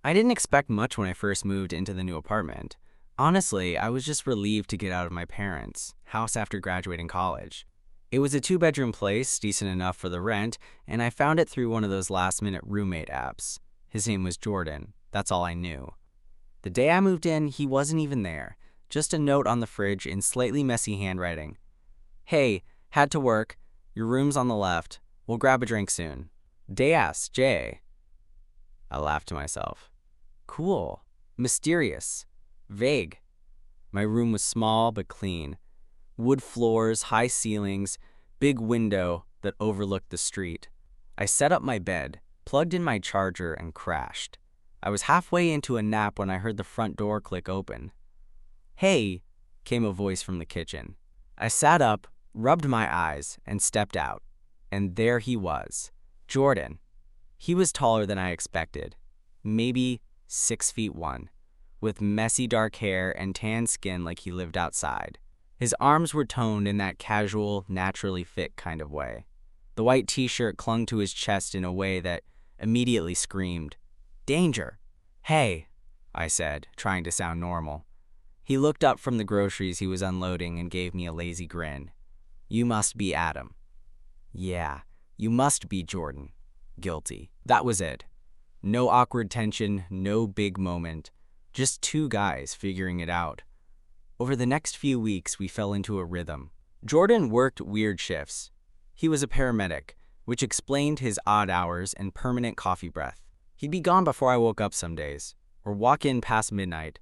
I didn't expect much when I first moved into the new apartment. Honestly, I was just relieved to get out of my parents' house after graduating college. It was a two-bedroom place, decent enough for the rent, and I found it through one of those last-minute roommate apps. His name was Jordan. That's all I knew. The day I moved in, he wasn't even there. Just a note on the fridge in slightly messy handwriting. Hey, had to work. Your room's on the left. We'll grab a drink soon. Deas, J. I laughed to myself. Cool. Mysterious. Vague. My room was small but clean. Wood floors, high ceilings, big window that overlooked the street. I set up my bed, plugged in my charger, and crashed. I was halfway into a nap when I heard the front door click open. Hey, came a voice from the kitchen. I sat up, rubbed my eyes, and stepped out. And there he was, Jordan. He was taller than I expected, maybe 6'1", with messy dark hair and tan skin like he lived outside. His arms were toned in that casual, naturally fit kind of way. The white t-shirt clung to his chest in a way that immediately screamed, "Danger!" "Hey," I said, trying to sound normal. He looked up from the groceries he was unloading and gave me a lazy grin. "You must be Adam." "Yeah, you must be Jordan." Guilty. That was it. No awkward tension, no big moment. Just two guys figuring it out. Over the next few weeks, we fell into a rhythm. Jordan worked weird shifts. He was a paramedic, which explained his odd hours and permanent coffee breath. He'd be gone before I woke up some days, or walk in past midnight,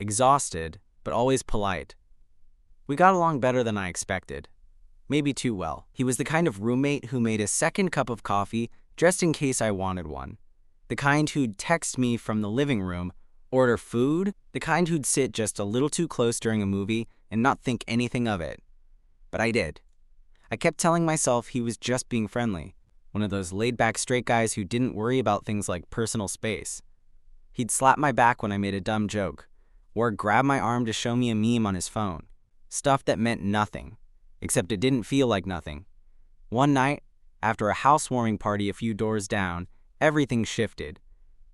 exhausted, but always polite. We got along better than I expected. Maybe too well. He was the kind of roommate who made a second cup of coffee just in case I wanted one. The kind who'd text me from the living room, order food, the kind who'd sit just a little too close during a movie and not think anything of it. But I did. I kept telling myself he was just being friendly, one of those laid-back straight guys who didn't worry about things like personal space. He'd slap my back when I made a dumb joke, or grab my arm to show me a meme on his phone. Stuff that meant nothing, except it didn't feel like nothing. One night, after a housewarming party a few doors down, everything shifted.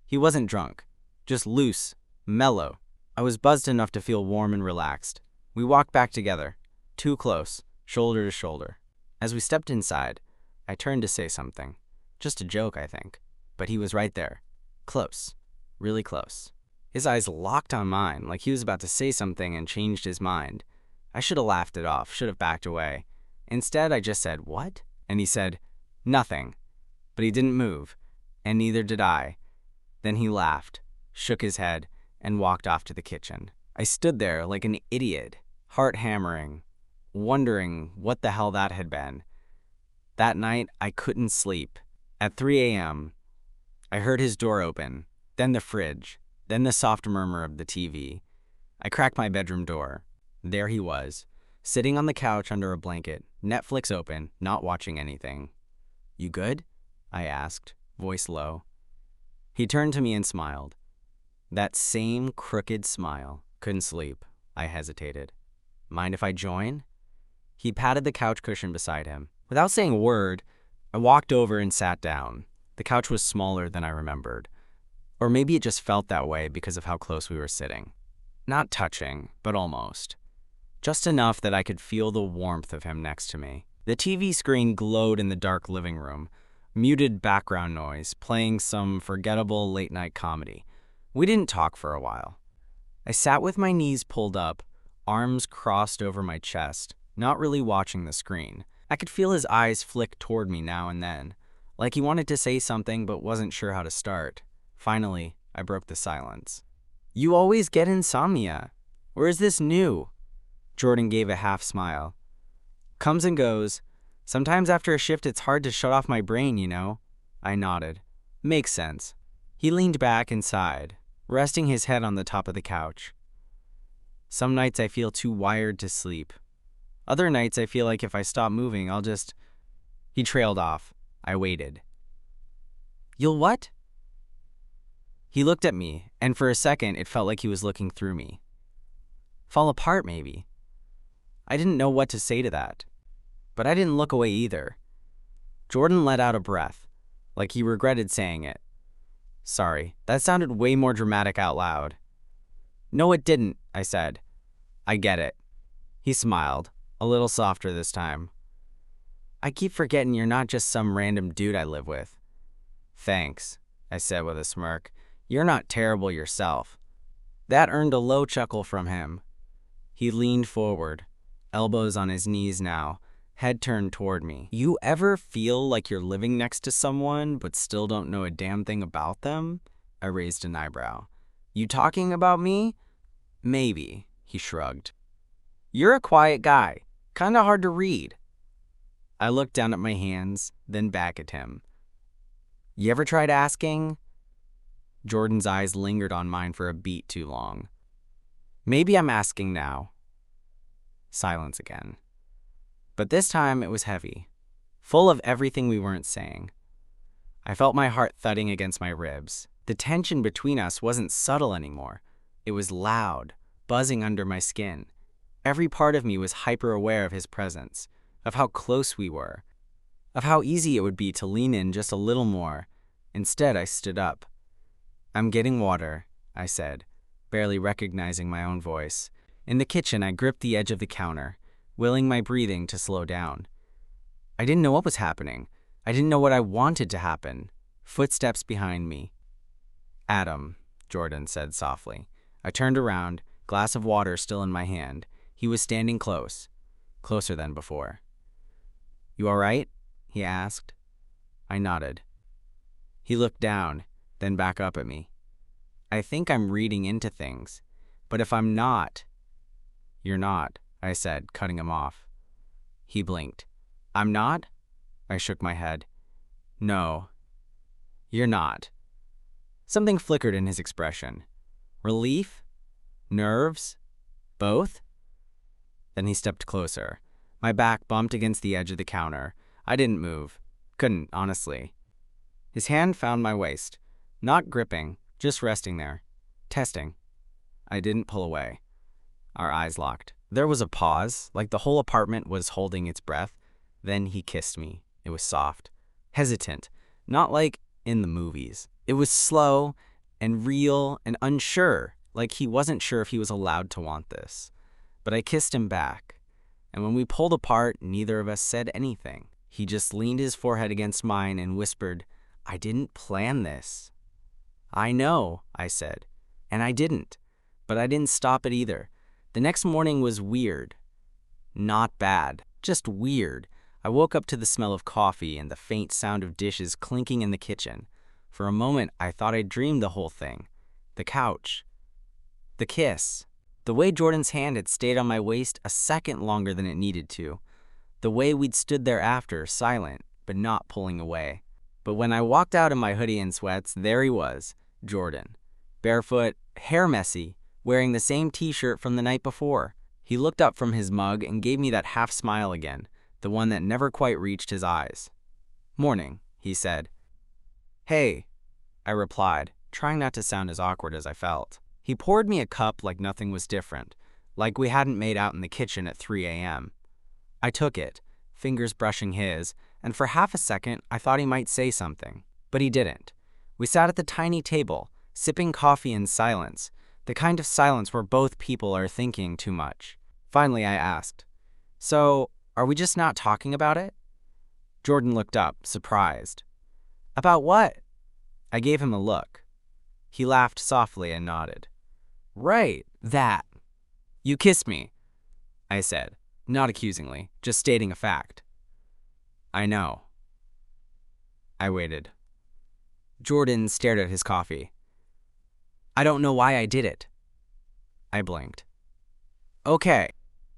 He wasn't drunk, just loose, mellow. I was buzzed enough to feel warm and relaxed. We walked back together, too close, shoulder to shoulder. As we stepped inside, I turned to say something. Just a joke, I think. But he was right there. Close. Really close. His eyes locked on mine, like he was about to say something and changed his mind. I should have laughed it off, should have backed away. Instead, I just said, "What?" And he said, "Nothing." But he didn't move, and neither did I. Then he laughed, shook his head, and walked off to the kitchen. I stood there like an idiot, heart hammering, wondering what the hell that had been. That night, I couldn't sleep. At 3 a.m., I heard his door open, then the fridge, then the soft murmur of the TV. I cracked my bedroom door. There he was, sitting on the couch under a blanket, Netflix open, not watching anything. "You good?" I asked, voice low. He turned to me and smiled. That same crooked smile. Couldn't sleep. I hesitated. "Mind if I join?" He patted the couch cushion beside him. Without saying a word, I walked over and sat down. The couch was smaller than I remembered. Or maybe it just felt that way because of how close we were sitting. Not touching, but almost. Just enough that I could feel the warmth of him next to me. The TV screen glowed in the dark living room, muted background noise, playing some forgettable late-night comedy. We didn't talk for a while. I sat with my knees pulled up, arms crossed over my chest, not really watching the screen. I could feel his eyes flick toward me now and then, like he wanted to say something but wasn't sure how to start. Finally, I broke the silence. "You always get insomnia. Or is this new?" Jordan gave a half smile. "Comes and goes. Sometimes after a shift it's hard to shut off my brain, you know." I nodded. "Makes sense." He leaned back and sighed, resting his head on the top of the couch. "Some nights I feel too wired to sleep. Other nights I feel like if I stop moving, I'll just..." He trailed off. I waited. "You'll what?" He looked at me, and for a second it felt like he was looking through me. "Fall apart, maybe." I didn't know what to say to that. But I didn't look away either. Jordan let out a breath, like he regretted saying it. Sorry, that sounded way more dramatic out loud. No, it didn't, I said. I get it. He smiled, a little softer this time. I keep forgetting you're not just some random dude I live with. Thanks, I said with a smirk. You're not terrible yourself. That earned a low chuckle from him. He leaned forward, elbows on his knees now, head turned toward me. You ever feel like you're living next to someone but still don't know a damn thing about them? I raised an eyebrow. You talking about me? Maybe, he shrugged. You're a quiet guy, kinda hard to read. I looked down at my hands, then back at him. You ever tried asking? Jordan's eyes lingered on mine for a beat too long. Maybe I'm asking now. Silence again. But this time it was heavy, full of everything we weren't saying. I felt my heart thudding against my ribs. The tension between us wasn't subtle anymore. It was loud, buzzing under my skin. Every part of me was hyper-aware of his presence, of how close we were, of how easy it would be to lean in just a little more. Instead, I stood up. I'm getting water, I said, barely recognizing my own voice. In the kitchen, I gripped the edge of the counter, willing my breathing to slow down. I didn't know what was happening. I didn't know what I wanted to happen. Footsteps behind me. Adam, Jordan said softly. I turned around, glass of water still in my hand. He was standing close, closer than before. You all right? He asked. I nodded. He looked down, then back up at me. I think I'm reading into things, but if I'm not, you're not, I said, cutting him off. He blinked. I'm not? I shook my head. No, you're not. Something flickered in his expression. Relief? Nerves? Both? Then he stepped closer. My back bumped against the edge of the counter. I didn't move. Couldn't, honestly. His hand found my waist. Not gripping, just resting there. Testing. I didn't pull away. Our eyes locked. There was a pause, like the whole apartment was holding its breath. Then he kissed me. It was soft. Hesitant. Not like in the movies. It was slow and real and unsure, like he wasn't sure if he was allowed to want this. But I kissed him back. And when we pulled apart, neither of us said anything. He just leaned his forehead against mine and whispered, I didn't plan this. I know, I said. And I didn't. But I didn't stop it either. The next morning was weird. Not bad, just weird. I woke up to the smell of coffee and the faint sound of dishes clinking in the kitchen. For a moment, I thought I'd dreamed the whole thing. The couch. The kiss. The way Jordan's hand had stayed on my waist a second longer than it needed to. The way we'd stood there after, silent, but not pulling away. But when I walked out in my hoodie and sweats, there he was, Jordan. Barefoot, hair messy, wearing the same t-shirt from the night before. He looked up from his mug and gave me that half smile again, the one that never quite reached his eyes. Morning, he said. Hey, I replied, trying not to sound as awkward as I felt. He poured me a cup like nothing was different, like we hadn't made out in the kitchen at 3 a.m. I took it, fingers brushing his, and for half a second I thought he might say something. But he didn't. We sat at the tiny table, sipping coffee in silence, the kind of silence where both people are thinking too much. Finally I asked, So, are we just not talking about it? Jordan looked up, surprised. About what? I gave him a look. He laughed softly and nodded. Right, that. You kissed me, I said, not accusingly, just stating a fact. I know. I waited. Jordan stared at his coffee. I don't know why I did it. I blinked. Okay.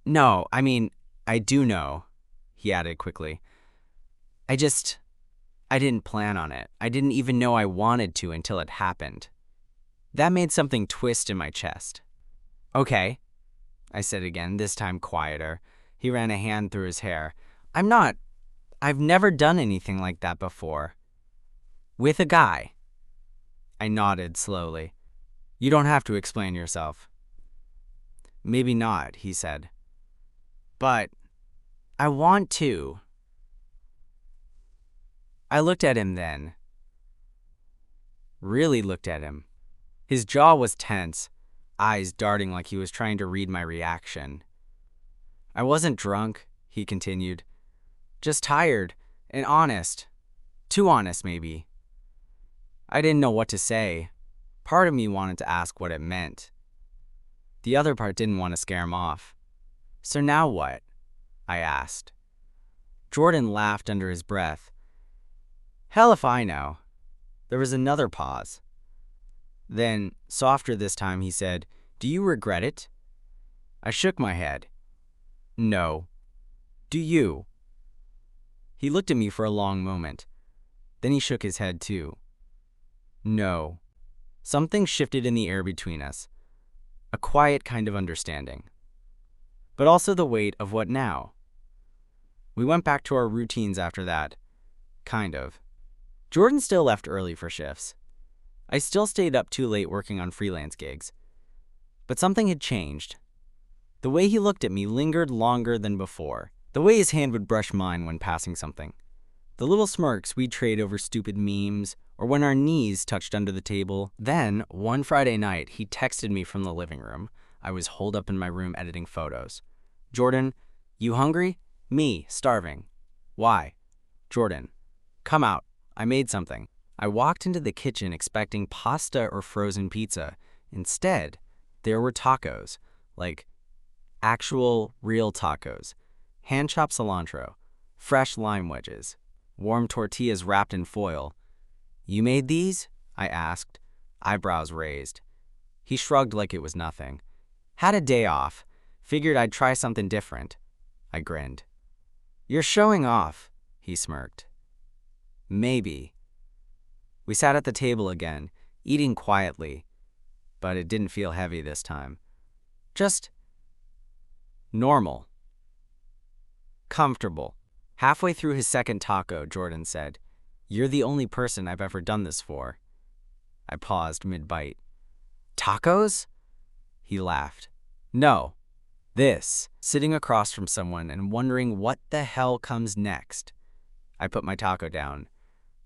No, I mean, I do know, he added quickly. I didn't plan on it. I didn't even know I wanted to until it happened. That made something twist in my chest. Okay, I said again, this time quieter. He ran a hand through his hair. I've never done anything like that before. With a guy. I nodded slowly. You don't have to explain yourself. Maybe not, he said. But I want to. I looked at him then. really looked at him. His jaw was tense, eyes darting like he was trying to read my reaction. I wasn't drunk, he continued. Just tired and honest. Too honest, maybe. I didn't know what to say. Part of me wanted to ask what it meant. The other part didn't want to scare him off. So now what? I asked. Jordan laughed under his breath. Hell if I know. There was another pause. Then, softer this time, he said, Do you regret it? I shook my head. No. Do you? He looked at me for a long moment. Then he shook his head too. No. Something shifted in the air between us. A quiet kind of understanding. But also the weight of what now? We went back to our routines after that. Kind of. Jordan still left early for shifts. I still stayed up too late working on freelance gigs. But something had changed. The way he looked at me lingered longer than before. The way his hand would brush mine when passing something. The little smirks we'd trade over stupid memes, or when our knees touched under the table. Then, one Friday night, he texted me from the living room. I was holed up in my room editing photos. Jordan, you hungry? Me, starving. Why? Jordan, come out. I made something. I walked into the kitchen expecting pasta or frozen pizza. Instead, there were tacos, like actual, real tacos. Hand-chopped cilantro, fresh lime wedges, warm tortillas wrapped in foil. You made these? I asked, eyebrows raised. He shrugged like it was nothing. Had a day off. Figured I'd try something different. I grinned. You're showing off, he smirked. Maybe. We sat at the table again, eating quietly, but it didn't feel heavy this time. Just normal. Comfortable. Halfway through his second taco, Jordan said, You're the only person I've ever done this for. I paused mid-bite. Tacos? He laughed. No. This. Sitting across from someone and wondering what the hell comes next. I put my taco down.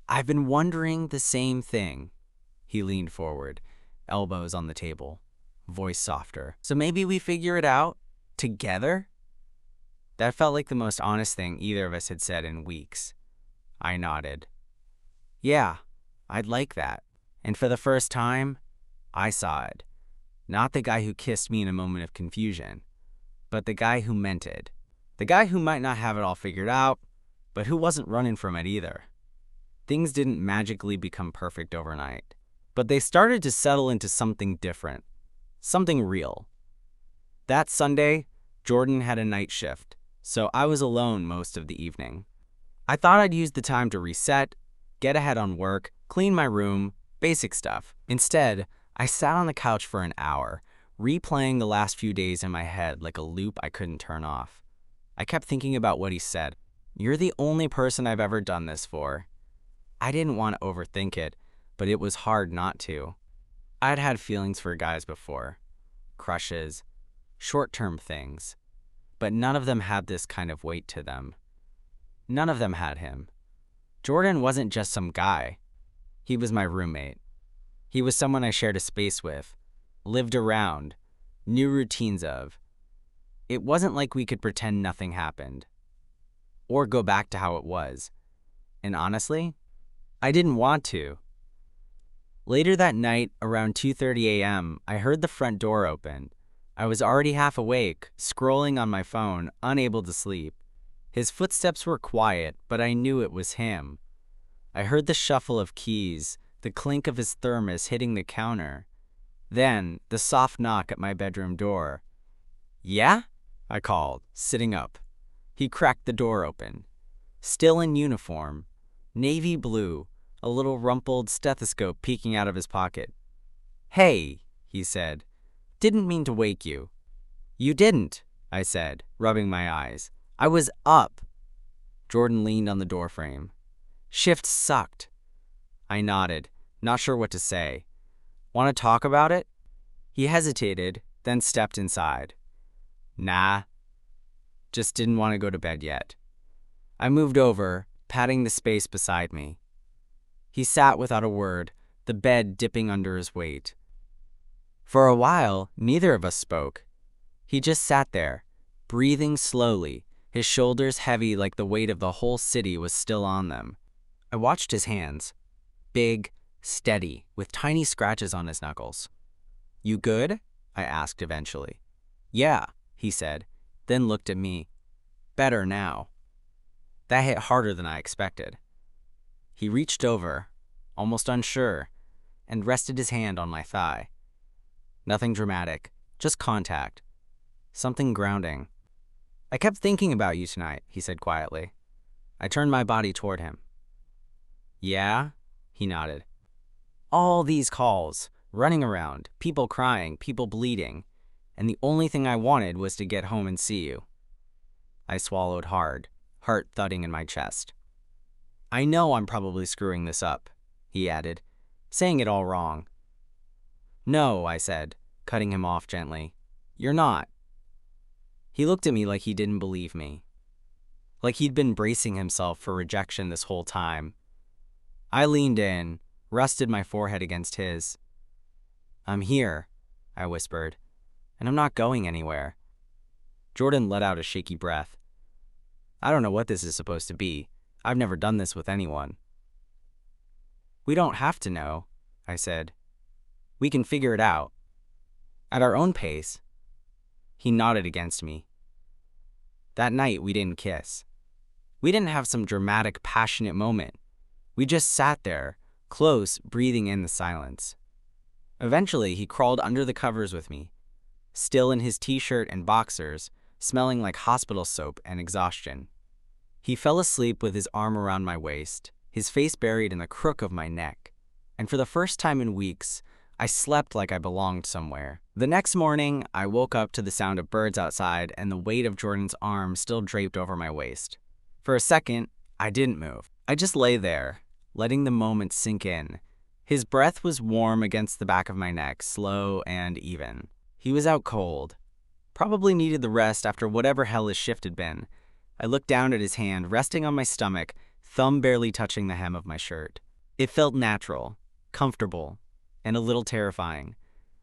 I've been wondering the same thing. He leaned forward, elbows on the table, voice softer. So maybe we figure it out? Together? That felt like the most honest thing either of us had said in weeks. I nodded. Yeah, I'd like that. And for the first time, I saw it. Not the guy who kissed me in a moment of confusion, but the guy who meant it. The guy who might not have it all figured out, but who wasn't running from it either. Things didn't magically become perfect overnight, but they started to settle into something different, something real. That Sunday, Jordan had a night shift, so I was alone most of the evening. I thought I'd use the time to reset, get ahead on work, clean my room, basic stuff. Instead, I sat on the couch for an hour, replaying the last few days in my head like a loop I couldn't turn off. I kept thinking about what he said. You're the only person I've ever done this for. I didn't want to overthink it, but it was hard not to. I'd had feelings for guys before. Crushes, short-term things. But none of them had this kind of weight to them. None of them had him. Jordan wasn't just some guy. He was my roommate. He was someone I shared a space with, lived around, knew routines of. It wasn't like we could pretend nothing happened, or go back to how it was. And honestly, I didn't want to. Later that night, around 2:30 a.m., I heard the front door open. I was already half awake, scrolling on my phone, unable to sleep. His footsteps were quiet, but I knew it was him. I heard the shuffle of keys, the clink of his thermos hitting the counter. Then, the soft knock at my bedroom door. Yeah? I called, sitting up. He cracked the door open. Still in uniform, navy blue, a little rumpled stethoscope peeking out of his pocket. Hey, he said. Didn't mean to wake you. You didn't, I said, rubbing my eyes. I was up. Jordan leaned on the doorframe. Shift sucked. I nodded, not sure what to say. Want to talk about it? He hesitated, then stepped inside. Nah. Just didn't want to go to bed yet. I moved over, patting the space beside me. He sat without a word, the bed dipping under his weight. For a while, neither of us spoke. He just sat there, breathing slowly, his shoulders heavy like the weight of the whole city was still on them. I watched his hands, big, steady, with tiny scratches on his knuckles. "You good?" I asked eventually. "Yeah," he said, then looked at me. "Better now." That hit harder than I expected. He reached over, almost unsure, and rested his hand on my thigh. Nothing dramatic, just contact. Something grounding. "I kept thinking about you tonight," he said quietly. I turned my body toward him. "Yeah?" He nodded. "All these calls, running around, people crying, people bleeding, and the only thing I wanted was to get home and see you." I swallowed hard, heart thudding in my chest. "I know I'm probably screwing this up," he added, saying it all wrong. "No," I said, cutting him off gently. "You're not." He looked at me like he didn't believe me, like he'd been bracing himself for rejection this whole time. I leaned in, rested my forehead against his. "I'm here," I whispered, "and I'm not going anywhere." Jordan let out a shaky breath. "I don't know what this is supposed to be. I've never done this with anyone." "We don't have to know," I said. "We can figure it out. At our own pace." He nodded against me. That night, we didn't kiss. We didn't have some dramatic, passionate moment. We just sat there, close, breathing in the silence. Eventually, he crawled under the covers with me, still in his t-shirt and boxers, smelling like hospital soap and exhaustion. He fell asleep with his arm around my waist, his face buried in the crook of my neck. And for the first time in weeks, I slept like I belonged somewhere. The next morning, I woke up to the sound of birds outside and the weight of Jordan's arm still draped over my waist. For a second, I didn't move. I just lay there, letting the moment sink in. His breath was warm against the back of my neck, slow and even. He was out cold. Probably needed the rest after whatever hell his shift had been. I looked down at his hand, resting on my stomach, thumb barely touching the hem of my shirt. It felt natural, comfortable, and a little terrifying.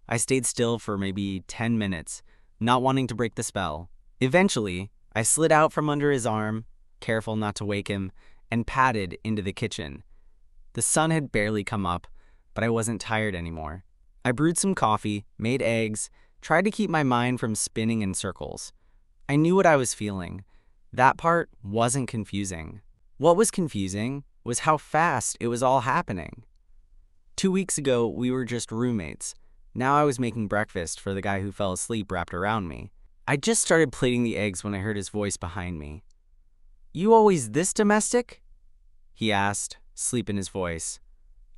I stayed still for maybe 10 minutes, not wanting to break the spell. Eventually, I slid out from under his arm, careful not to wake him, and padded into the kitchen. The sun had barely come up, but I wasn't tired anymore. I brewed some coffee, made eggs, tried to keep my mind from spinning in circles. I knew what I was feeling. That part wasn't confusing. What was confusing was how fast it was all happening. 2 weeks ago, we were just roommates. Now I was making breakfast for the guy who fell asleep wrapped around me. I just started plating the eggs when I heard his voice behind me. "You always this domestic?" he asked, sleep in his voice.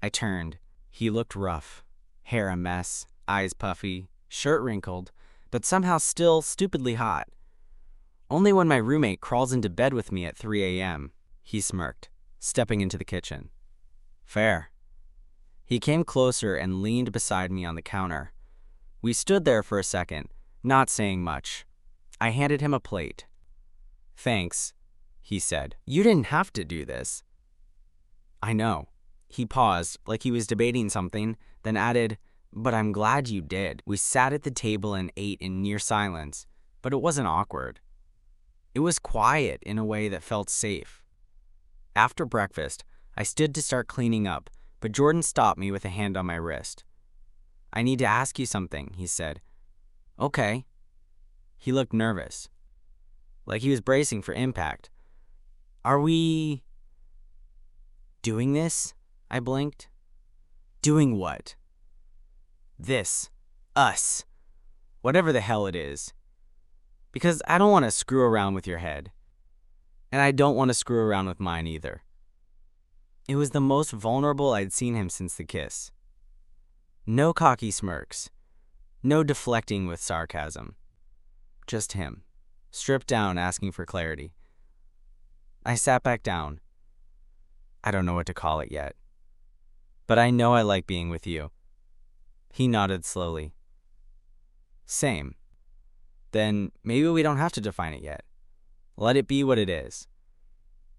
I turned. He looked rough. Hair a mess, eyes puffy, shirt wrinkled, but somehow still stupidly hot. "Only when my roommate crawls into bed with me at 3 a.m., he smirked, stepping into the kitchen. "Fair." He came closer and leaned beside me on the counter. We stood there for a second, not saying much. I handed him a plate. "Thanks," he said. "You didn't have to do this." "I know." He paused, like he was debating something, then added, "But I'm glad you did." We sat at the table and ate in near silence, but it wasn't awkward. It was quiet in a way that felt safe. After breakfast, I stood to start cleaning up, but Jordan stopped me with a hand on my wrist. "I need to ask you something," he said. "Okay." He looked nervous, like he was bracing for impact. "Are we doing this?" I blinked. "Doing what?" "This. Us. Whatever the hell it is. Because I don't want to screw around with your head. And I don't want to screw around with mine either." It was the most vulnerable I'd seen him since the kiss. No cocky smirks. No deflecting with sarcasm. Just him, stripped down, asking for clarity. I sat back down. I don't know what to call it yet. But I know I like being with you. He nodded slowly. Same. Then maybe we don't have to define it yet. Let it be what it is.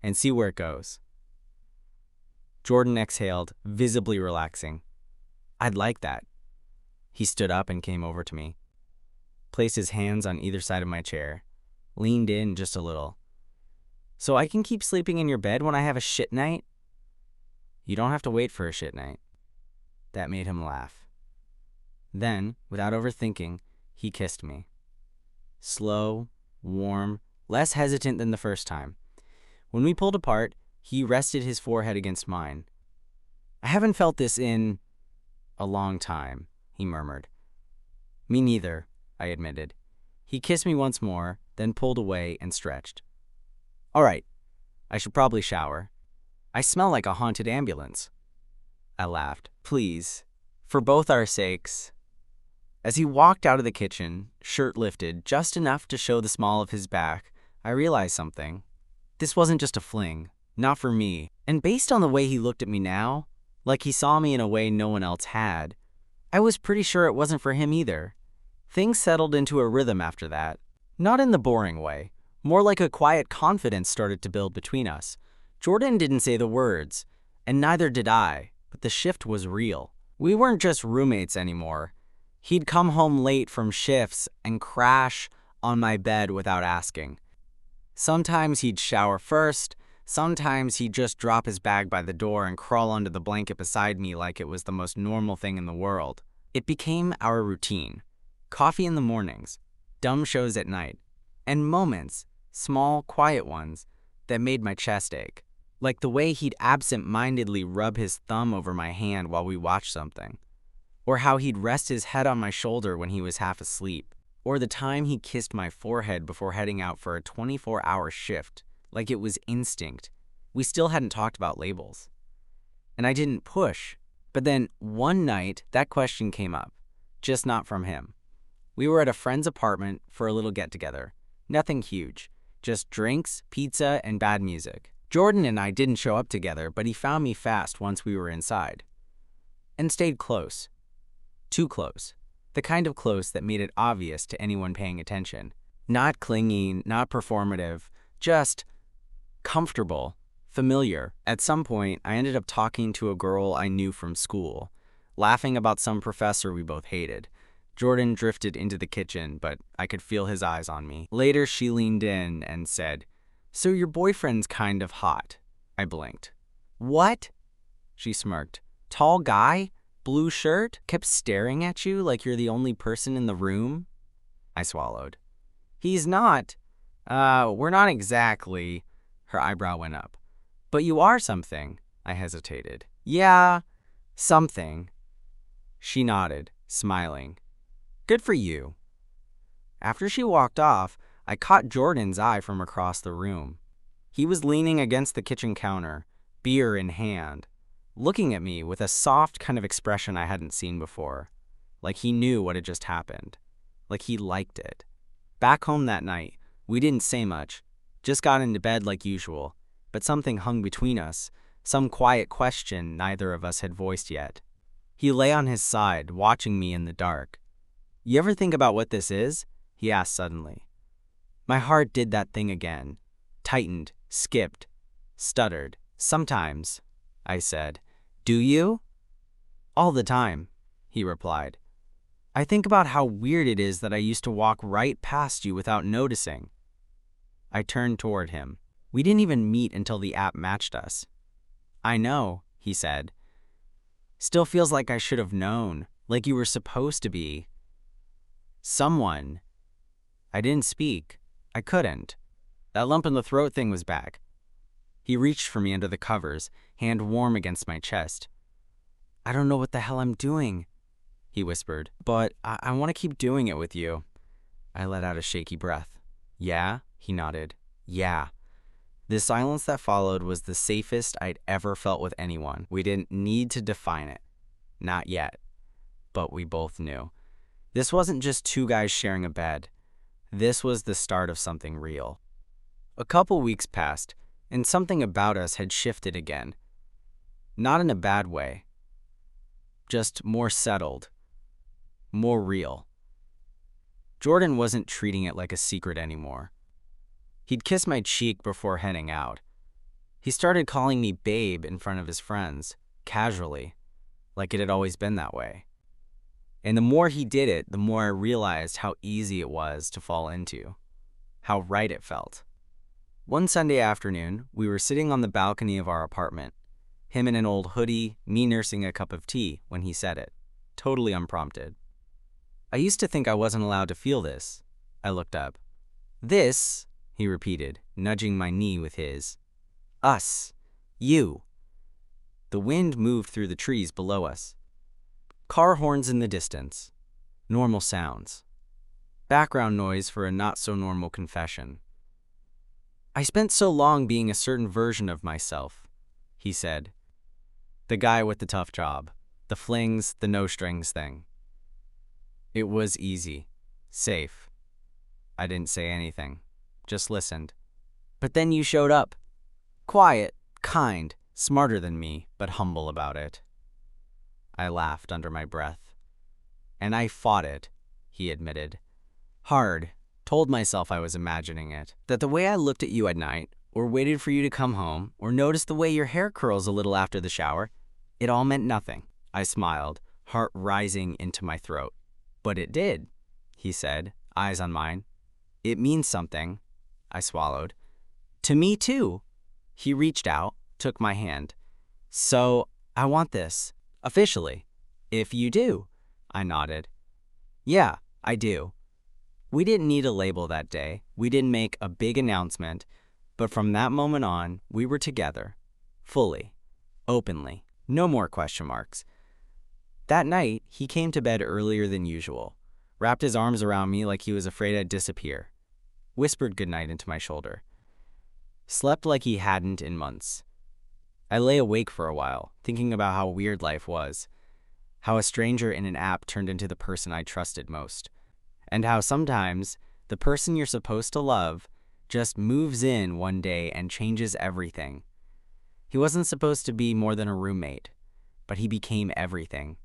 And see where it goes. Jordan exhaled, visibly relaxing. I'd like that. He stood up and came over to me, placed his hands on either side of my chair, leaned in just a little. So I can keep sleeping in your bed when I have a shit night? You don't have to wait for a shit night. That made him laugh. Then, without overthinking, he kissed me. Slow, warm, less hesitant than the first time. When we pulled apart, he rested his forehead against mine. I haven't felt this in a long time, he murmured. Me neither, I admitted. He kissed me once more, then pulled away and stretched. All right, I should probably shower. I smell like a haunted ambulance. I laughed. Please, for both our sakes. As he walked out of the kitchen, shirt lifted just enough to show the small of his back, I realized something. This wasn't just a fling, not for me. And based on the way he looked at me now, like he saw me in a way no one else had, I was pretty sure it wasn't for him either. Things settled into a rhythm after that. Not in the boring way. More like a quiet confidence started to build between us. Jordan didn't say the words, and neither did I, but the shift was real. We weren't just roommates anymore. He'd come home late from shifts and crash on my bed without asking. Sometimes he'd shower first, sometimes he'd just drop his bag by the door and crawl under the blanket beside me like it was the most normal thing in the world. It became our routine. Coffee in the mornings, dumb shows at night, and moments, small, quiet ones, that made my chest ache. Like the way he'd absent-mindedly rub his thumb over my hand while we watched something. Or how he'd rest his head on my shoulder when he was half asleep. Or the time he kissed my forehead before heading out for a 24-hour shift, like it was instinct. We still hadn't talked about labels. And I didn't push. But then one night, that question came up. Just not from him. We were at a friend's apartment for a little get-together. Nothing huge. Just drinks, pizza, and bad music. Jordan and I didn't show up together, but he found me fast once we were inside. And stayed close. Too close. The kind of close that made it obvious to anyone paying attention. Not clingy, not performative, just comfortable, familiar. At some point, I ended up talking to a girl I knew from school, laughing about some professor we both hated. Jordan drifted into the kitchen, but I could feel his eyes on me. Later, she leaned in and said, "So your boyfriend's kind of hot." I blinked. "What?" She smirked. "Tall guy? Blue shirt? Kept staring at you like you're the only person in the room?" I swallowed. "He's not. We're not exactly." Her eyebrow went up. "But you are something." I hesitated. "Yeah, something." She nodded, smiling. "Good for you." After she walked off, I caught Jordan's eye from across the room. He was leaning against the kitchen counter, beer in hand, looking at me with a soft kind of expression I hadn't seen before, like he knew what had just happened, like he liked it. Back home that night, we didn't say much, just got into bed like usual, but something hung between us, some quiet question neither of us had voiced yet. He lay on his side, watching me in the dark. "You ever think about what this is?" he asked suddenly. My heart did that thing again, tightened, skipped, stuttered. "Sometimes," I said. "Do you?" "All the time," he replied. "I think about how weird it is that I used to walk right past you without noticing." I turned toward him. We didn't even meet until the app matched us. "I know," he said. "Still feels like I should have known, like you were supposed to be. Someone." I didn't speak. I couldn't. That lump in the throat thing was back. He reached for me under the covers, hand warm against my chest. "I don't know what the hell I'm doing," he whispered, "but I want to keep doing it with you." I let out a shaky breath. "Yeah?" He nodded. "Yeah." The silence that followed was the safest I'd ever felt with anyone. We didn't need to define it. Not yet. But we both knew. This wasn't just two guys sharing a bed. This was the start of something real. A couple weeks passed, and something about us had shifted again. Not in a bad way. Just more settled. More real. Jordan wasn't treating it like a secret anymore. He'd kiss my cheek before heading out. He started calling me babe in front of his friends, casually. like it had always been that way. And the more he did it, the more I realized how easy it was to fall into, how right it felt. One Sunday afternoon, we were sitting on the balcony of our apartment, him in an old hoodie, me nursing a cup of tea when he said it, totally unprompted. I used to think I wasn't allowed to feel this. I looked up. This, he repeated, nudging my knee with his. Us. You. The wind moved through the trees below us. Car horns in the distance. Normal sounds. Background noise for a not-so-normal confession. I spent so long being a certain version of myself, he said. The guy with the tough job. The flings, the no-strings thing. It was easy. Safe. I didn't say anything. Just listened. But then you showed up. Quiet, kind, smarter than me, but humble about it. I laughed under my breath. And I fought it, he admitted. Hard. Told myself I was imagining it. That the way I looked at you at night, or waited for you to come home, or noticed the way your hair curls a little after the shower, it all meant nothing. I smiled, heart rising into my throat. But it did, he said, eyes on mine. It means something, I swallowed. To me too. He reached out, took my hand. So, I want this. Officially. If you do, I nodded. Yeah, I do. We didn't need a label that day. We didn't make a big announcement. But from that moment on, we were together. Fully. Openly. No more question marks. That night, he came to bed earlier than usual, wrapped his arms around me like he was afraid I'd disappear, whispered goodnight into my shoulder. Slept like he hadn't in months. I lay awake for a while, thinking about how weird life was, how a stranger in an app turned into the person I trusted most, and how sometimes the person you're supposed to love just moves in one day and changes everything. He wasn't supposed to be more than a roommate, but he became everything.